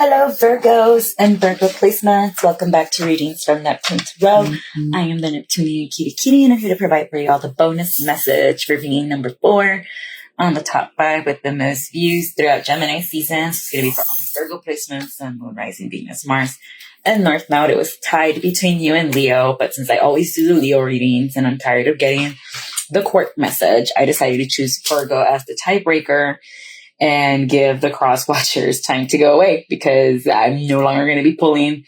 Hello, Virgos and Virgo placements. Welcome back to Readings from Neptune Tarot. I am the Neptunian and I'm here to provide for you all the bonus message for reading number 4 on the top 5 with the most views throughout Gemini season. So it's going to be for all Virgo placements and Moon, Rising, Venus, Mars, and North Node. It was tied between you and Leo, but since I always do the Leo readings and I'm tired of getting the court message, I decided to choose Virgo as the tiebreaker and give the cross watchers time to go away because I'm no longer going to be pulling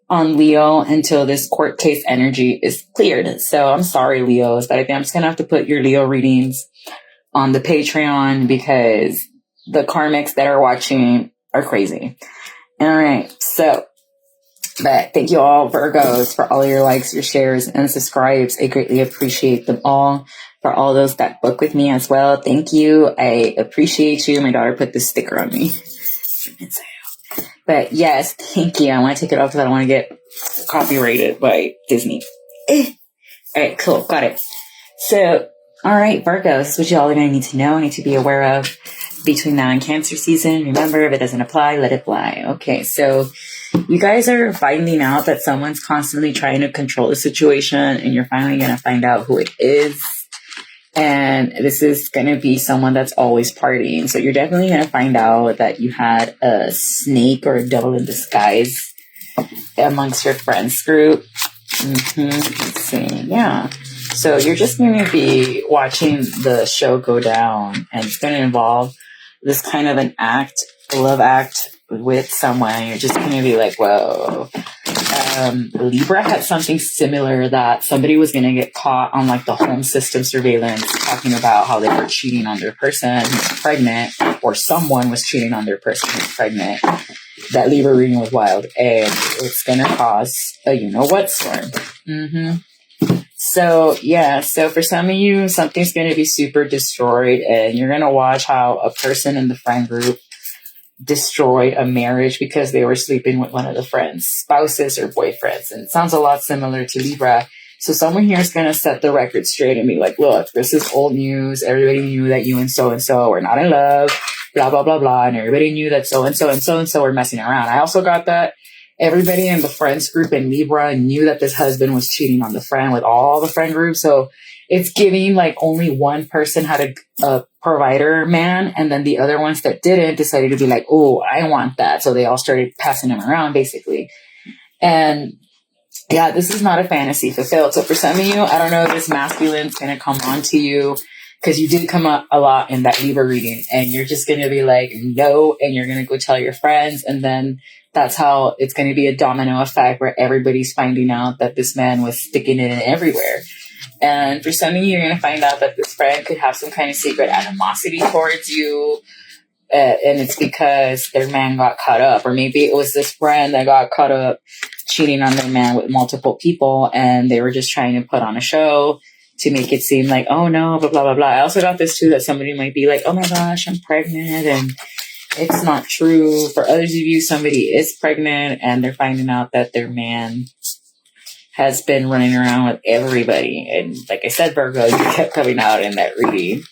on Leo until this court case energy is cleared. So I'm sorry, Leos, but I think I'm just going to have to put your Leo readings on the Patreon because the karmics that are watching are crazy. All right. So, but thank you all, Virgos, for all your likes, your shares, and subscribes. I greatly appreciate them all. For all those that book with me as well, thank you. I appreciate you. My daughter put this sticker on me. But yes, thank you. I want to take it off because I don't want to get copyrighted by Disney. All right, cool. Got it. So, all right, Virgos, this is what you all are going to need to know, need to be aware of between now and Cancer season. Remember, if it doesn't apply, let it fly. Okay, so you guys are finding out that someone's constantly trying to control the situation, and you're finally going to find out who it is. And this is going to be someone that's always partying. So you're definitely going to find out that you had a snake or a devil in disguise amongst your friends group. Let's see. Yeah. So you're just going to be watching the show go down, and it's going to involve this kind of an act, a love act with someone. You're just going to be like, whoa. Libra had something similar that somebody was going to get caught on like the home system surveillance talking about how they were cheating on their person who's pregnant, or someone was cheating on their person who's pregnant. That Libra reading was wild, and it's going to cause a you-know-what storm. So, yeah, so for some of you, something's going to be super destroyed, and you're going to watch how a person in the friend group destroyed a marriage because they were sleeping with one of the friends' spouses or boyfriends. And it sounds a lot similar to Libra. So someone here is going to set the record straight and be like, look, this is old news. Everybody knew that you and so were not in love, blah, blah, blah, blah. And everybody knew that so-and-so and so-and-so were messing around. I also got that everybody in the friends group in Libra knew that this husband was cheating on the friend with all the friend groups. So it's giving like only one person had a provider man, and then the other ones that didn't decided to be like, oh, I want that. So they all started passing him around basically. And yeah, this is not a fantasy fulfilled. So for some of you, I don't know if this masculine's going to come on to you because you did come up a lot in that Libra reading, and you're just going to be like, no, and you're going to go tell your friends. And then that's how it's going to be a domino effect where everybody's finding out that this man was sticking it in everywhere. And for some of you, you're going to find out that this friend could have some kind of secret animosity towards you. And it's because their man got caught up. Or maybe it was this friend that got caught up cheating on their man with multiple people. And they were just trying to put on a show to make it seem like, oh no, blah, blah, blah, blah. I also got this too, that somebody might be like, oh my gosh, I'm pregnant. And it's not true. For others of you, somebody is pregnant and they're finding out that their man has been running around with everybody. And like I said, Virgo, you kept coming out in that reading.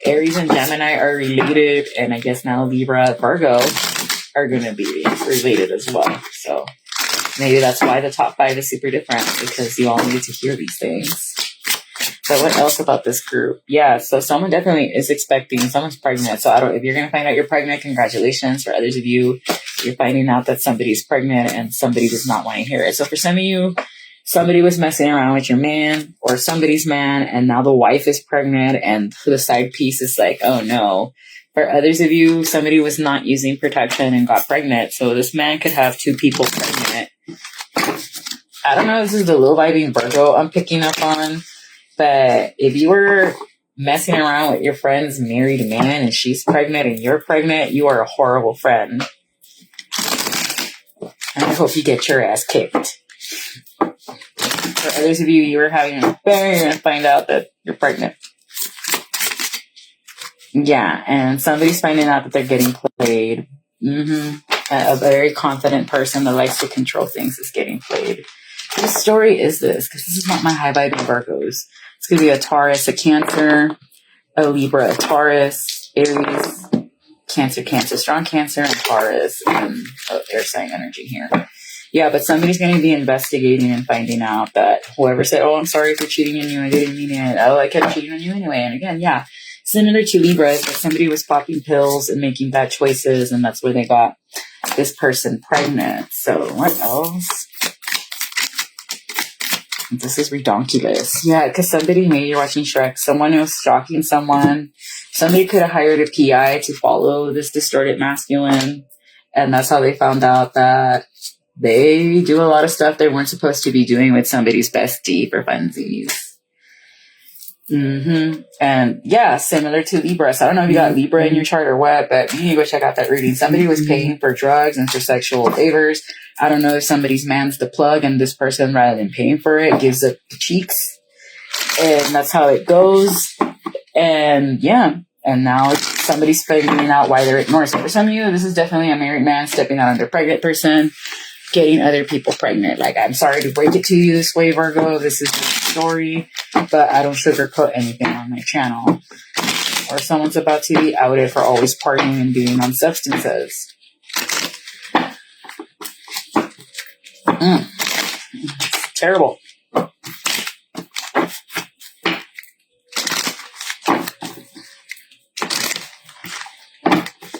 Aries and Gemini are related, and I guess now Libra, Virgo are going to be related as well. So maybe that's why the top 5 is super different, because you all need to hear these things. So what else about this group? Yeah, so someone definitely is expecting, someone's pregnant. So if you're going to find out you're pregnant, congratulations. For others of you, you're finding out that somebody's pregnant and somebody does not want to hear it. So for some of you, somebody was messing around with your man or somebody's man, and now the wife is pregnant, and the side piece is like, oh no. For others of you, somebody was not using protection and got pregnant. So this man could have 2 people pregnant. I don't know if this is the low vibing Virgo I'm picking up on, but if you were messing around with your friend's married man and she's pregnant and you're pregnant, you are a horrible friend. And I hope you get your ass kicked. For others of you, you were having an affair, you're going to find out that you're pregnant. Yeah, and somebody's finding out that they're getting played. A very confident person that likes to control things is getting played. Whose story is this? Because this is not my high-vibing Virgos. It's going to be a Taurus, a Cancer, a Libra, a Taurus, Aries, Cancer, strong Cancer and Taurus and air sign energy here. Yeah, but somebody's going to be investigating and finding out that whoever said, oh, I'm sorry for cheating on you, I didn't mean it. Oh, I kept cheating on you anyway. And again, yeah, similar to Libras, that somebody was popping pills and making bad choices, and that's where they got this person pregnant. So what else? This is redonkulous. Yeah, because somebody, maybe you're watching Shrek, someone was stalking someone. Somebody could have hired a PI to follow this distorted masculine. And that's how they found out that they do a lot of stuff they weren't supposed to be doing with somebody's bestie for funsies. And yeah, similar to Libra. So I don't know if you got Libra in your chart or what, but you need to go check out that reading. Somebody was paying for drugs and for sexual favors. I don't know if somebody's man's the plug and this person, rather than paying for it, gives up the cheeks. And that's how it goes. And yeah. And now somebody's figuring out why they're ignored. So for some of you, this is definitely a married man stepping out on a pregnant person, getting other people pregnant. Like, I'm sorry to break it to you this way, Virgo. This is the story, but I don't sugarcoat anything on my channel. Or someone's about to be outed for always partying and being on substances. It's terrible.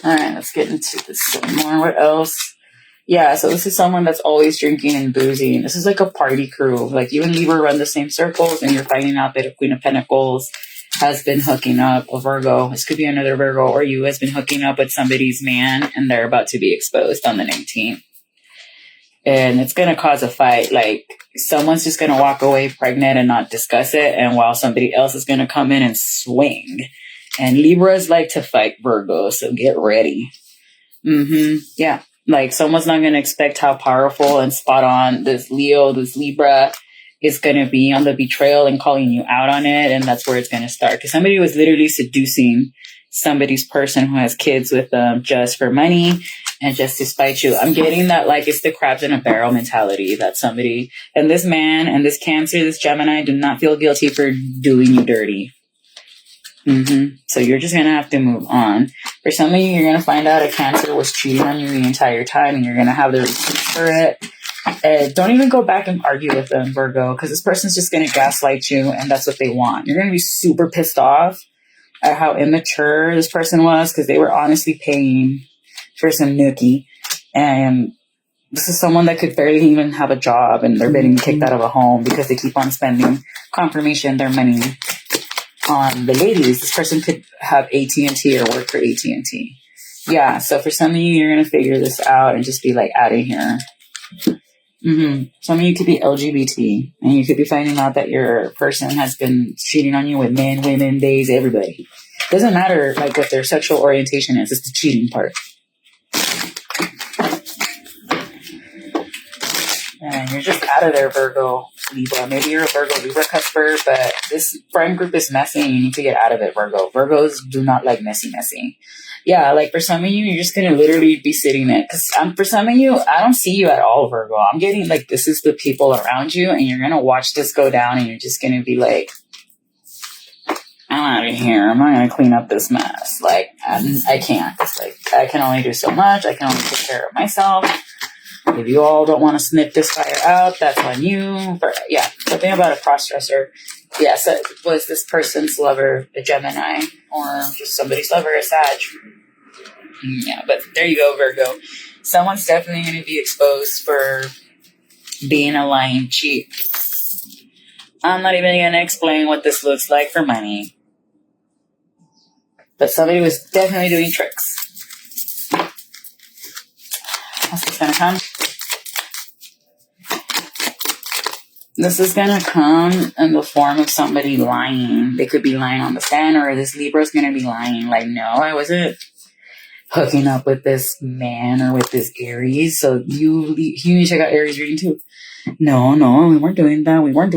All right, let's get into this some more. What else? Yeah, so this is someone that's always drinking and boozing. This is like a party crew. Like, you and Libra run the same circles, and you're finding out that a Queen of Pentacles has been hooking up a Virgo. This could be another Virgo, or you has been hooking up with somebody's man, and they're about to be exposed on the 19th. And it's going to cause a fight. Like, someone's just going to walk away pregnant and not discuss it, and while somebody else is going to come in and swing. And Libras like to fight Virgo, so get ready. Yeah. Like, someone's not going to expect how powerful and spot on this Leo, this Libra is going to be on the betrayal and calling you out on it. And that's where it's going to start. Because somebody was literally seducing somebody's person who has kids with them just for money and just to spite you. I'm getting that, like, it's the crabs in a barrel mentality that somebody, and this man and this Cancer, this Gemini, do not feel guilty for doing you dirty. So you're just going to have to move on. For some of you, you're going to find out a Cancer was cheating on you the entire time, and you're going to have the receipts for it. And don't even go back and argue with them, Virgo, because this person's just going to gaslight you, and that's what they want. You're going to be super pissed off at how immature this person was, because they were honestly paying for some nookie. And this is someone that could barely even have a job, and they're getting kicked out of a home because they keep on spending confirmation, their money on the ladies. This person could have AT&T or work for AT&T. Yeah, so for some of you, you're going to figure this out and just be like, out of here. Some of you could be LGBT, and you could be finding out that your person has been cheating on you with men, women, days, everybody. Doesn't matter like what their sexual orientation is, it's the cheating part. And you're just out of there, Virgo, Libra. Maybe you're a Virgo, Libra cusper, but this friend group is messy and you need to get out of it, Virgo. Virgos do not like messy. Yeah, like for some of you, you're just going to literally be sitting there. Because for some of you, I don't see you at all, Virgo. I'm getting like this is the people around you, and you're going to watch this go down, and you're just going to be like, I'm out of here. I'm not going to clean up this mess. Like, I can't. It's like, I can only do so much. I can only take care of myself. If you all don't want to snip this fire out, that's on you. But yeah, something about a cross-dresser. Yes, yeah, so was this person's lover a Gemini or just somebody's lover a Sag? Yeah, but there you go, Virgo. Someone's definitely going to be exposed for being a lying cheat. I'm not even going to explain what this looks like for money. But somebody was definitely doing tricks. How's this going to come? This is going to come in the form of somebody lying. They could be lying on the stand, or this Libra is going to be lying. Like, no, I wasn't hooking up with this man or with this Aries. So you need to check out Aries reading too. No, we weren't doing that. We weren't,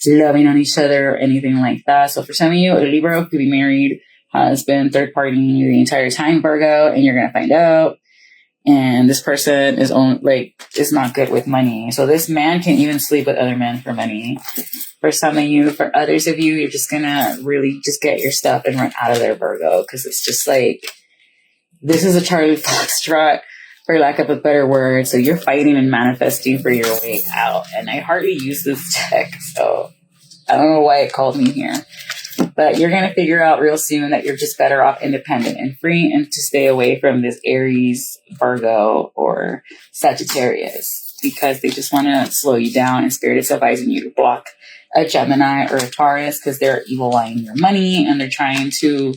loving on each other or anything like that. So for some of you, a Libra could be married, has been third partying the entire time, Virgo, and you're going to find out. And this person is not good with money. So this man can even sleep with other men for money. for some of you. For others of you, you're just going to really just get your stuff and run out of there, Virgo, because it's just like, this is a Charlie Foxtrot, for lack of a better word. So you're fighting and manifesting for your way out. And I hardly use this deck, so I don't know why it called me here. But you're going to figure out real soon that you're just better off independent and free, and to stay away from this Aries, Virgo, or Sagittarius, because they just want to slow you down, and Spirit is advising you to block a Gemini or a Taurus because they're evil eyeing your money and they're trying to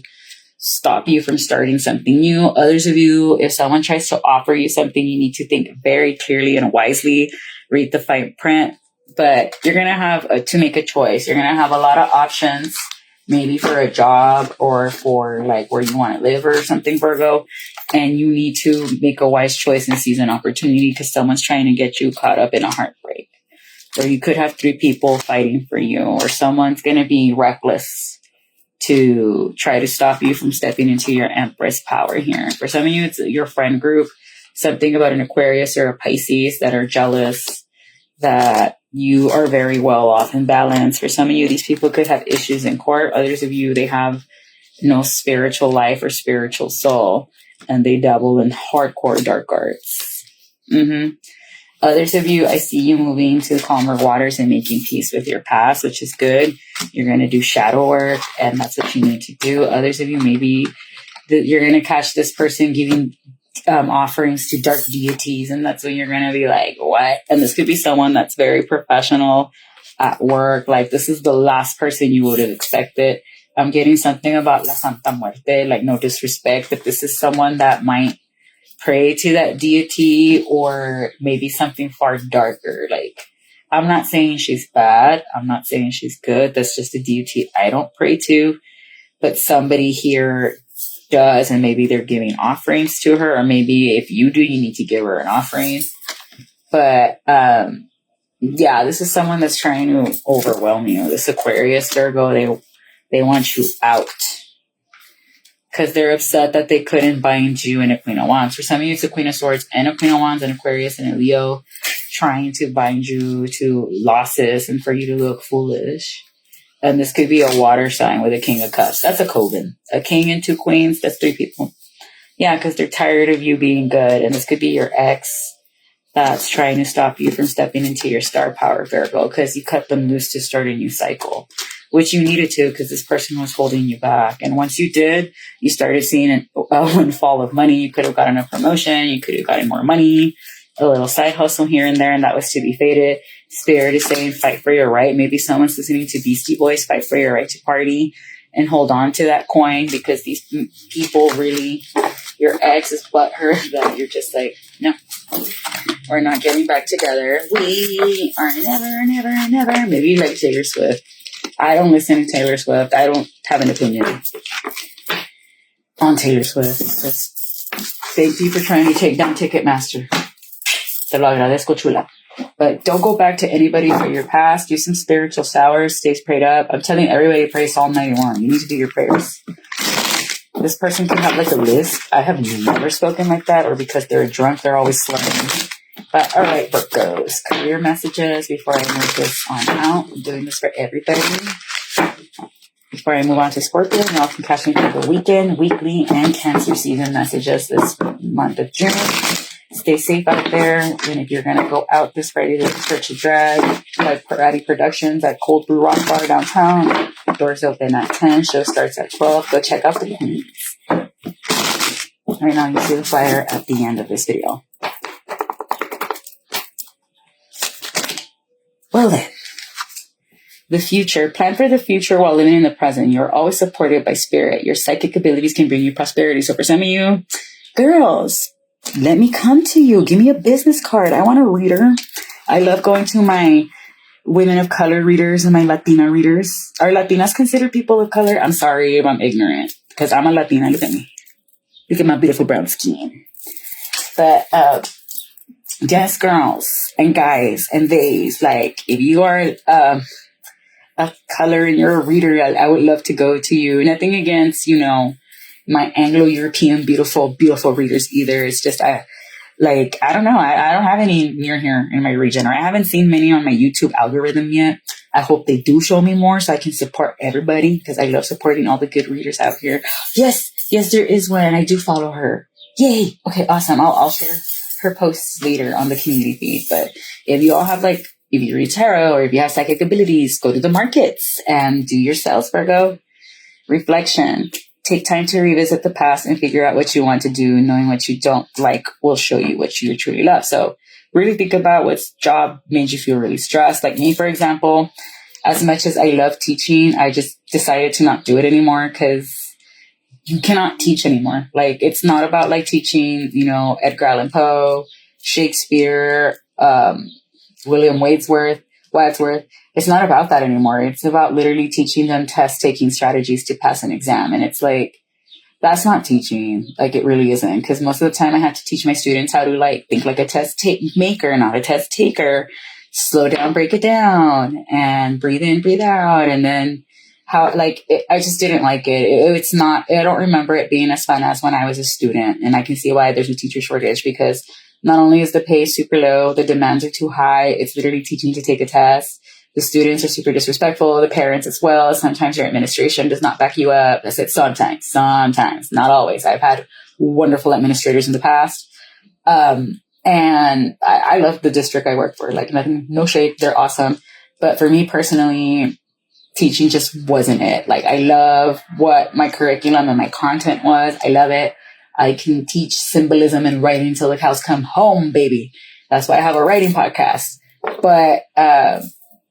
stop you from starting something new. Others of you, if someone tries to offer you something, you need to think very clearly and wisely, read the fine print. But you're going to have to make a choice. You're going to have a lot of options, maybe for a job or for like where you want to live or something, Virgo. And you need to make a wise choice and seize an opportunity, because someone's trying to get you caught up in a heartbreak. Or you could have 3 people fighting for you, or someone's going to be reckless to try to stop you from stepping into your Empress power here. For some of you, it's your friend group, something about an Aquarius or a Pisces that are jealous that you are very well off and balanced. For some of you, these people could have issues in court. Others of you, they have no spiritual life or spiritual soul, and they dabble in hardcore dark arts. Others of you, I see you moving to calmer waters and making peace with your past, which is good. You're going to do shadow work, and that's what you need to do. Others of you, maybe you're going to catch this person giving offerings to dark deities, and that's when you're going to be like, what? And this could be someone that's very professional at work. Like, this is the last person you would have expected. I'm getting something about La Santa Muerte, like no disrespect, but this is someone that might pray to that deity, or maybe something far darker. Like, I'm not saying she's bad. I'm not saying she's good. That's just a deity I don't pray to. But somebody here does, and maybe they're giving offerings to her, or maybe if you do, you need to give her an offering. But yeah, this is someone that's trying to overwhelm you. This Aquarius, Virgo, they want you out, because they're upset that they couldn't bind you in a Queen of Wands. For some of you, it's a Queen of Swords and a Queen of Wands, and Aquarius and a Leo trying to bind you to losses and for you to look foolish. And this could be a water sign with a King of Cups. That's a coven. A king and 2 queens, that's 3 people. Yeah, because they're tired of you being good. And this could be your ex that's trying to stop you from stepping into your star power, Virgo, because you cut them loose to start a new cycle, which you needed to, because this person was holding you back. And once you did, you started seeing a windfall of money. You could have gotten a promotion. You could have gotten more money, a little side hustle here and there, and that was to be faded. Spirit is saying, fight for your right. Maybe someone's listening to Beastie Boys, fight for your right to party, and hold on to that coin, because these people really, your ex is butthurt that you're just like, no, we're not getting back together. We are never. Maybe you like Taylor Swift. I don't listen to Taylor Swift. I don't have an opinion on Taylor Swift. Just thank you for trying to take down Ticketmaster. Te lo agradezco, chula. But don't go back to anybody for your past. Do some spiritual showers. Stay prayed up. I'm telling everybody to pray Psalm 91. You need to do your prayers. This person can have like a list. I have never spoken like that, or because they're drunk, they're always slumming. But all right, Virgos, career messages before I move this on out. I'm doing this for everybody. Before I move on to Scorpio, y'all can catch me for the weekend, weekly, and Cancer season messages this month of June. Stay safe out there. And if you're going to go out this Friday to Church of Drag, like Parati Productions at Cold Brew Rock Bar downtown. Doors open at 10. Show starts at 12. Go check out the queens. Right now, you see the flyer at the end of this video. Well then, the future. Plan for the future while living in the present. You're always supported by Spirit. Your psychic abilities can bring you prosperity. So for some of you, girls, let me come to you. Give me a business card. I want a reader. I love going to my women of color readers and my Latina readers. Are Latinas considered people of color? I'm sorry if I'm ignorant, because I'm a Latina. Look at me. Look at my beautiful brown skin. But, yes, girls and guys and theys, like, if you are a color and you're a reader, I would love to go to you. Nothing against, my Anglo-European beautiful readers either. It's just Like, I don't know. I don't have any near here in my region, or I haven't seen many on my YouTube algorithm yet. I hope they do show me more so I can support everybody, because I love supporting all the good readers out here. Yes, there is one. I do follow her. Yay. Okay, awesome. I'll share her posts later on the community feed. But if you all have if you read tarot or if you have psychic abilities, go to the markets and do your sales, Virgo. Reflection. Take time to revisit the past and figure out what you want to do. Knowing what you don't like will show you what you truly love. So really think about what job made you feel really stressed. Like me, for example, as much as I love teaching, I just decided to not do it anymore, because you cannot teach anymore. Like, it's not about teaching, Edgar Allan Poe, Shakespeare, William Wordsworth. It's not about that anymore. It's about literally teaching them test-taking strategies to pass an exam. And it's that's not teaching. It really isn't. Because most of the time I have to teach my students how to think like a test maker, not a test taker. Slow down, break it down, and breathe in, breathe out. And then I just didn't like it. It's not, I don't remember it being as fun as when I was a student. And I can see why there's a teacher shortage, because not only is the pay super low, the demands are too high. It's literally teaching to take a test. The students are super disrespectful, the parents as well. Sometimes your administration does not back you up. I said sometimes, not always. I've had wonderful administrators in the past. And I love the district I work for. Nothing, no shade, they're awesome. But for me personally, teaching just wasn't it. I love what my curriculum and my content was. I love it. I can teach symbolism and writing till the cows come home, baby. That's why I have a writing podcast. But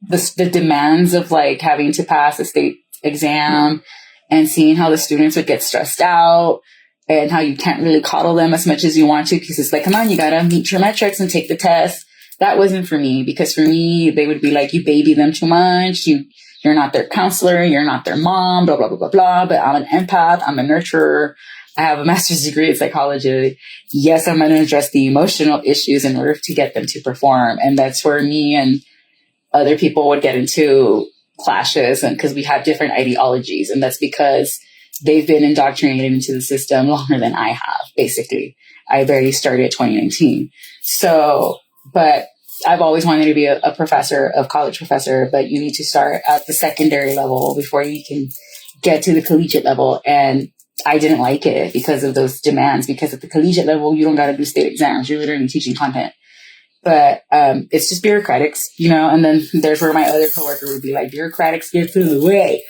the demands of having to pass a state exam and seeing how the students would get stressed out and how you can't really coddle them as much as you want to, because it's come on, you gotta meet your metrics and take the test. That wasn't for me, because for me, they would be you baby them too much. You're not their counselor. You're not their mom, blah, blah, blah, blah, blah. But I'm an empath. I'm a nurturer. I have a master's degree in psychology. Yes, I'm going to address the emotional issues in order to get them to perform. And that's where me and other people would get into clashes, and because we have different ideologies. And that's because they've been indoctrinated into the system longer than I have, basically. I barely started 2019. So, but I've always wanted to be a college professor, but you need to start at the secondary level before you can get to the collegiate level. And I didn't like it because of those demands, because at the collegiate level, you don't got to do state exams. You're literally teaching content. But it's just bureaucratics, and then there's where my other coworker would be bureaucratics get in the way.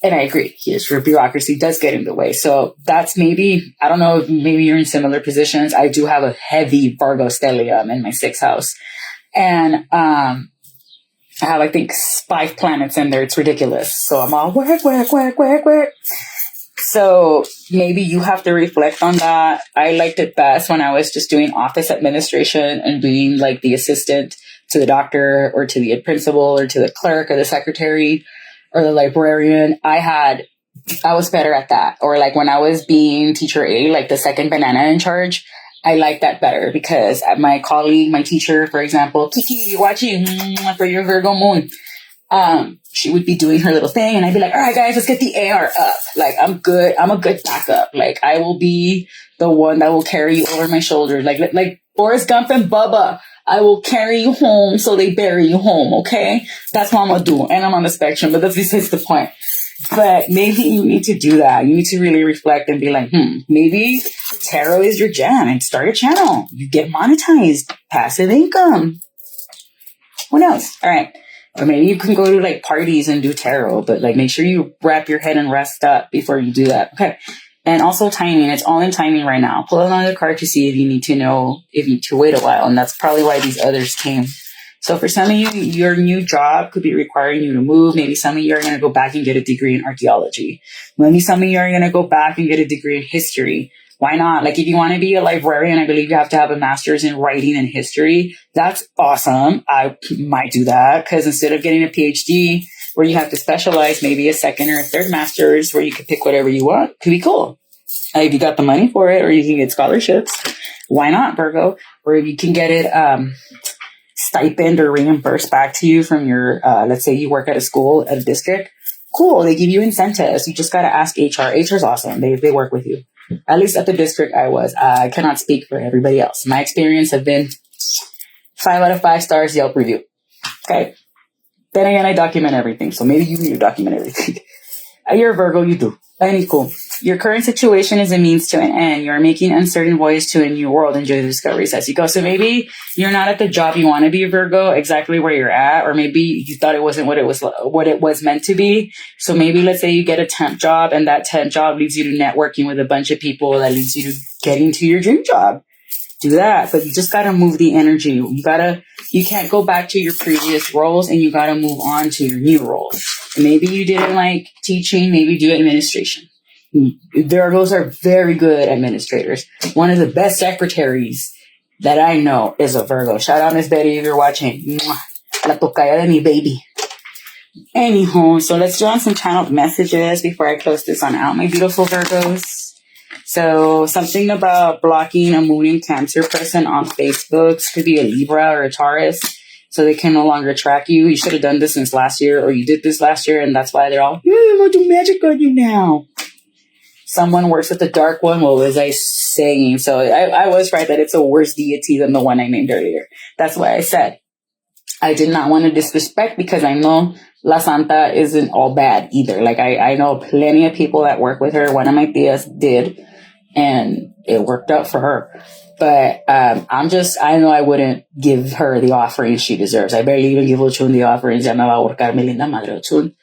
And I agree. Yes, for bureaucracy does get in the way. So that's maybe, I don't know if maybe you're in similar positions. I do have a heavy Virgo stellium in my 6th house. And I have, I think, 5 planets in there. It's ridiculous. So I'm all work. So maybe you have to reflect on that. I liked it best when I was just doing office administration and being the assistant to the doctor or to the principal or to the clerk or the secretary or the librarian. I was better at that. Or when I was being teacher A, the second banana in charge, I like that better, because my colleague, my teacher, for example, Kiki, you're watching for your Virgo moon. She would be doing her little thing and I'd be all right, guys, let's get the AR up. I'm good. I'm a good backup. I will be the one that will carry you over my shoulder. Like Forrest Gump and Bubba, I will carry you home so they bury you home. Okay. That's what I'm going to do. And I'm on the spectrum, but that's besides the point. But maybe you need to do that. You need to really reflect and be maybe tarot is your jam, and start a channel. You get monetized, passive income. Who knows? All right. Or maybe you can go to parties and do tarot, but make sure you wrap your head and rest up before you do that. Okay. And also timing. It's all in timing right now. Pull another card to see if you need to know if you need to wait a while. And that's probably why these others came. So for some of you, your new job could be requiring you to move. Maybe some of you are going to go back and get a degree in archaeology. Maybe some of you are going to go back and get a degree in history. Why not? If you want to be a librarian, I believe you have to have a master's in writing and history. That's awesome. I might do that, because instead of getting a PhD where you have to specialize, maybe a second or a third master's where you could pick whatever you want, could be cool. If you got the money for it, or you can get scholarships. Why not, Virgo? Or if you can get it stipend or reimbursed back to you from your, let's say you work at a school, at a district. Cool. They give you incentives. You just got to ask HR. HR is awesome. They work with you. At least at the district I was. I cannot speak for everybody else. My experience have been 5 out of 5 stars Yelp review. Okay. Then again, I document everything. So maybe you need to document everything. You're a Virgo, you do. Any cool. Your current situation is a means to an end. You're making uncertain voyage to a new world. Enjoy the discoveries as you go. So maybe you're not at the job you want to be, Virgo, exactly where you're at, or maybe you thought it wasn't what it was meant to be. So maybe let's say you get a temp job, and that temp job leads you to networking with a bunch of people that leads you to getting to your dream job. Do that, but you just gotta move the energy. You can't go back to your previous roles, and you gotta move on to your new roles. Maybe you didn't like teaching, maybe do administration. Virgos are very good administrators. One of the best secretaries that I know is a Virgo. Shout out Miss Betty if you're watching. Mwah. La tocaya de mi baby. Anyhow, so let's do on some channeled messages before I close this on out, my beautiful Virgos. So something about blocking a moon in Cancer person on Facebook. Could be a Libra or a Taurus. So they can no longer track you. You should have done this since last year, or you did this last year, and that's why they're all, I'm going to do magic on you now. Someone works with the dark one. What was I saying? So I was right that it's a worse deity than the one I named earlier. That's why I said I did not want to disrespect, because I know La Santa isn't all bad either. Like I know plenty of people that work with her. One of my tias did, and it worked out for her. But I know I wouldn't give her the offering she deserves. I barely even give Ochun the offerings. Ya me va a ahorcar mi linda madre Ochun.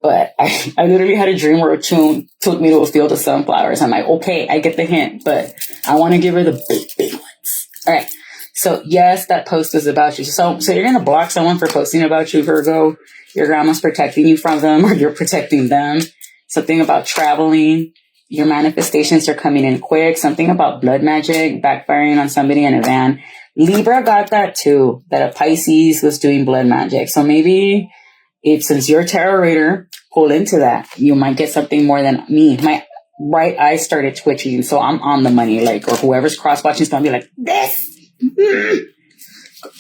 But I literally had a dream where Ochun took me to a field of sunflowers. I'm like, okay, I get the hint, but I want to give her the big ones. All right. So yes, that post is about you. So you're going to block someone for posting about you, Virgo. Your grandma's protecting you from them, or you're protecting them. Something about traveling. Your manifestations are coming in quick. Something about blood magic, backfiring on somebody in a van. Libra got that too, that a Pisces was doing blood magic. So maybe since you're a tarot reader, pull into that. You might get something more than me. My right eye started twitching, so I'm on the money. Like, or whoever's cross-watching is going to be like, this.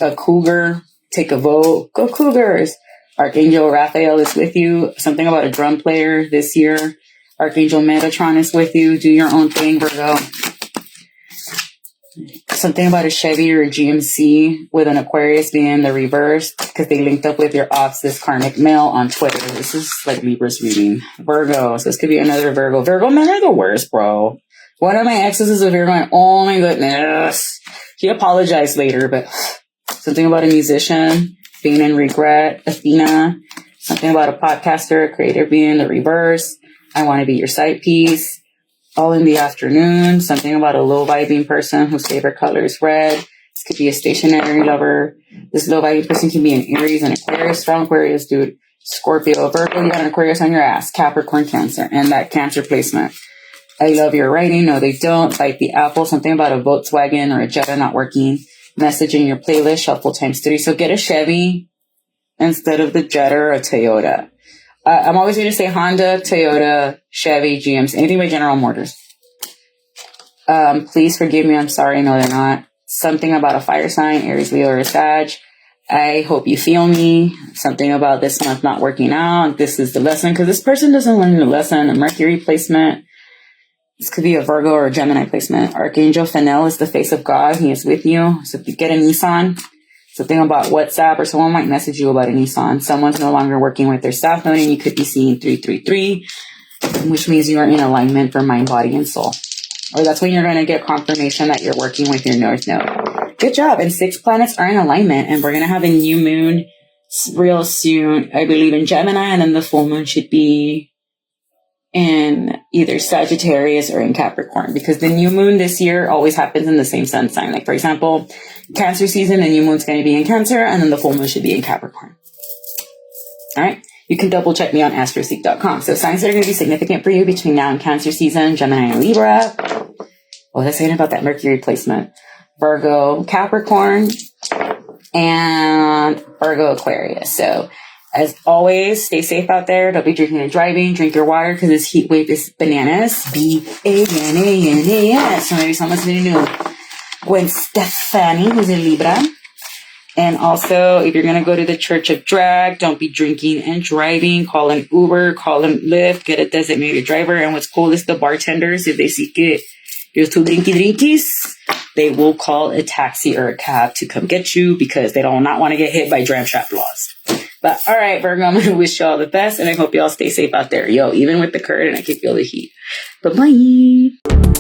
A cougar, take a vote. Go Cougars. Archangel Raphael is with you. Something about a drum player this year. Archangel Metatron is with you. Do your own thing, Virgo. Something about a Chevy or a GMC with an Aquarius being the reverse, because they linked up with your ops, this karmic male on Twitter. This is like Libra's reading. Virgo. So this could be another Virgo. Virgo men are the worst, bro. One of my exes is a Virgo, and oh my goodness. He apologized later, but something about a musician being in regret. Athena. Something about a podcaster, a creator being the reverse. I want to be your side piece. All in the afternoon. Something about a low vibing person whose favorite color is red. This could be a stationary lover. This low vibing person can be an Aries and Aquarius. Strong Aquarius, dude. Scorpio, Virgo, you got an Aquarius on your ass. Capricorn, Cancer. And that Cancer placement. I love your writing. No, they don't. Bite the apple. Something about a Volkswagen or a Jetta not working. Message in your playlist. Shuffle ×3. So get a Chevy instead of the Jetta or a Toyota. I'm always going to say Honda, Toyota, Chevy, GMC, anything by General Motors. Please forgive me. I'm sorry. No, they're not. Something about a fire sign, Aries, Leo, or Sag. I hope you feel me. Something about this month not working out. This is the lesson, because this person doesn't learn the lesson. A Mercury placement. This could be a Virgo or a Gemini placement. Archangel Phael is the face of God. He is with you. So if you get a Nissan, something about WhatsApp, or someone might message you about a Nissan. Someone's no longer working with their staff node, and you could be seeing 333, which means you are in alignment for mind, body, and soul. Or that's when you're going to get confirmation that you're working with your North Node. Good job. And 6 planets are in alignment, and we're going to have a new moon real soon, I believe, in Gemini, and then the full moon should be in either Sagittarius or in Capricorn, because the new moon this year always happens in the same sun sign. Like, for example, Cancer season, the new moon's going to be in Cancer, and then the full moon should be in Capricorn. All right. You can double check me on astroseek.com. So signs that are going to be significant for you between now and Cancer season: Gemini and Libra. What was I saying about that Mercury placement? Virgo, Capricorn, and Virgo, Aquarius. So as always, stay safe out there. Don't be drinking and driving. Drink your water, because this heat wave is bananas. B-A-N-A-N-A-S. So maybe someone's going to know. Gwen Stefani, who's in Libra. And also, if you're going to go to the Church of Drag, don't be drinking and driving. Call an Uber, call an Lyft, get a designated driver. And what's cool is the bartenders, if they see que you're too drinkies, they will call a taxi or a cab to come get you because they don't not want to get hit by dram trap laws. But all right, Virgo, I'm going to wish you all the best, and I hope you all stay safe out there. Yo, even with the current, I can feel the heat. Bye-bye.